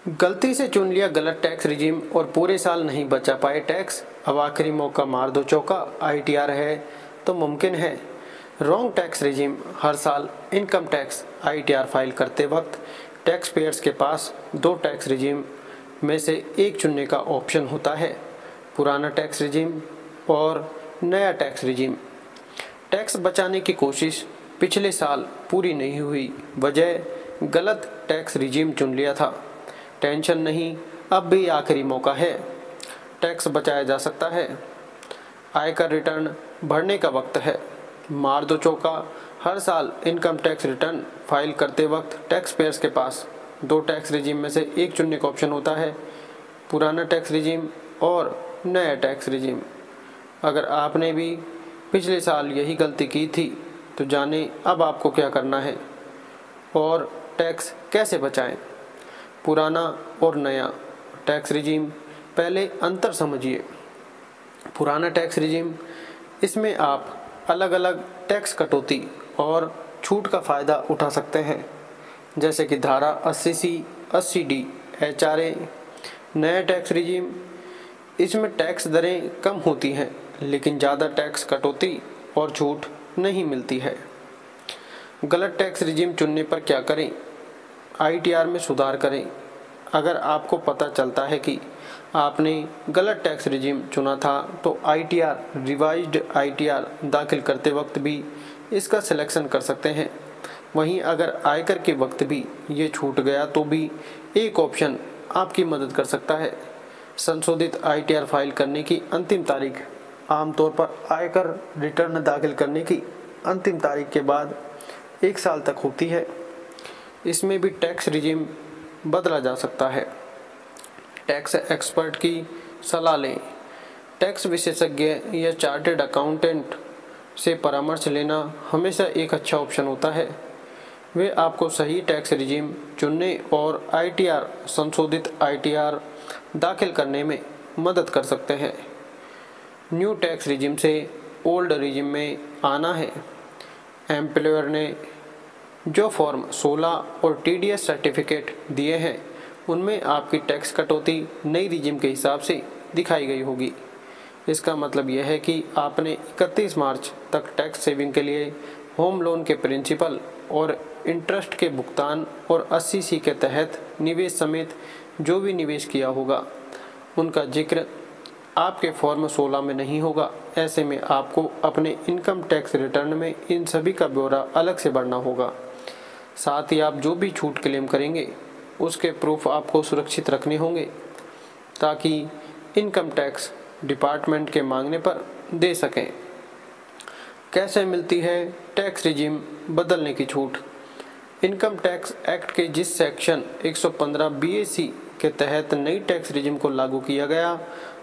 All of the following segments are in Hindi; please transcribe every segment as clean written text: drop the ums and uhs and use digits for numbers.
गलती से चुन लिया गलत टैक्स रिजीम और पूरे साल नहीं बचा पाए टैक्स। अब आखिरी मौका, मार दो चौका। आईटीआर है तो मुमकिन है। Wrong tax regime. हर साल इनकम टैक्स आईटीआर फाइल करते वक्त टैक्स पेयर्स के पास दो टैक्स रिजीम में से एक चुनने का ऑप्शन होता है, पुराना टैक्स रिजीम और नया टैक्स रिजीम। टैक्स बचाने की कोशिश पिछले साल पूरी नहीं हुई, वजह गलत टैक्स रिजीम चुन लिया था। टेंशन नहीं, अब भी आखिरी मौका है, टैक्स बचाया जा सकता है। आयकर रिटर्न भरने का वक्त है, मार दो चौका। हर साल इनकम टैक्स रिटर्न फाइल करते वक्त टैक्स पेयर्स के पास दो टैक्स रिजीम में से एक चुनने का ऑप्शन होता है, पुराना टैक्स रिजीम और नया टैक्स रिजीम। अगर आपने भी पिछले साल यही गलती की थी तो जाने अब आपको क्या करना है और टैक्स कैसे बचाएं। पुराना और नया टैक्स रिजीम, पहले अंतर समझिए। पुराना टैक्स रिजीम, इसमें आप अलग अलग टैक्स कटौती और छूट का फ़ायदा उठा सकते हैं, जैसे कि धारा 80C, 80D, HRA। नया टैक्स रिजीम, इसमें टैक्स दरें कम होती हैं लेकिन ज़्यादा टैक्स कटौती और छूट नहीं मिलती है। गलत टैक्स रिजीम चुनने पर क्या करें? आईटीआर में सुधार करें। अगर आपको पता चलता है कि आपने गलत टैक्स रिजीम चुना था तो आईटीआर, रिवाइज्ड आईटीआर दाखिल करते वक्त भी इसका सिलेक्शन कर सकते हैं। वहीं अगर आयकर के वक्त भी ये छूट गया तो भी एक ऑप्शन आपकी मदद कर सकता है। संशोधित आईटीआर फाइल करने की अंतिम तारीख आमतौर पर आयकर रिटर्न दाखिल करने की अंतिम तारीख के बाद 1 साल तक होती है। इसमें भी टैक्स रिजीम बदला जा सकता है। टैक्स एक्सपर्ट की सलाह लें। टैक्स विशेषज्ञ या चार्टर्ड अकाउंटेंट से परामर्श लेना हमेशा एक अच्छा ऑप्शन होता है। वे आपको सही टैक्स रिजीम चुनने और आईटीआर, संशोधित आईटीआर दाखिल करने में मदद कर सकते हैं। न्यू टैक्स रिजीम से ओल्ड रिजीम में आना है। एम्प्लॉयर ने जो फॉर्म 16 और टीडीएस सर्टिफिकेट दिए हैं उनमें आपकी टैक्स कटौती नई रिजीम के हिसाब से दिखाई गई होगी। इसका मतलब यह है कि आपने 31 मार्च तक टैक्स सेविंग के लिए होम लोन के प्रिंसिपल और इंटरेस्ट के भुगतान और 80C के तहत निवेश समेत जो भी निवेश किया होगा उनका जिक्र आपके फॉर्म 16 में नहीं होगा। ऐसे में आपको अपने इनकम टैक्स रिटर्न में इन सभी का ब्यौरा अलग से भरना होगा। साथ ही आप जो भी छूट क्लेम करेंगे उसके प्रूफ आपको सुरक्षित रखने होंगे ताकि इनकम टैक्स डिपार्टमेंट के मांगने पर दे सकें। कैसे मिलती है टैक्स रिजीम बदलने की छूट? इनकम टैक्स एक्ट के जिस सेक्शन 115 BAC के तहत नई टैक्स रिजीम को लागू किया गया,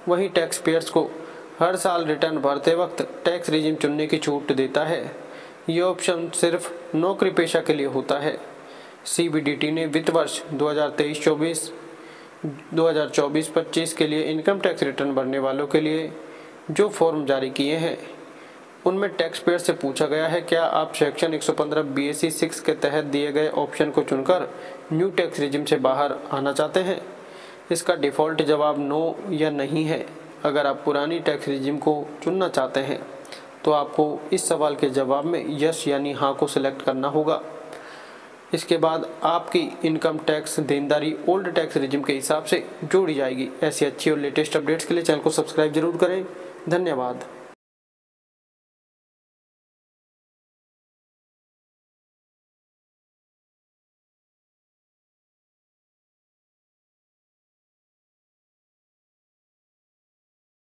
वहीं टैक्स पेयर्स को हर साल रिटर्न भरते वक्त टैक्स रिजीम चुनने की छूट देता है। ये ऑप्शन सिर्फ नौकरी पेशा के लिए होता है। CBDT ने वित्त वर्ष 2023-24, 2024-25 के लिए इनकम टैक्स रिटर्न भरने वालों के लिए जो फॉर्म जारी किए हैं उनमें टैक्स पेयर से पूछा गया है, क्या आप सेक्शन 115 BAC 6 के तहत दिए गए ऑप्शन को चुनकर न्यू टैक्स रिजीम से बाहर आना चाहते हैं? इसका डिफ़ॉल्ट जवाब नो या नहीं है। अगर आप पुरानी टैक्स रिजीम को चुनना चाहते हैं तो आपको इस सवाल के जवाब में यस यानी हाँ को सिलेक्ट करना होगा। इसके बाद आपकी इनकम टैक्स देनदारी ओल्ड टैक्स रिजीम के हिसाब से जोड़ी जाएगी। ऐसी अच्छी और लेटेस्ट अपडेट्स के लिए चैनल को सब्सक्राइब जरूर करें। धन्यवाद।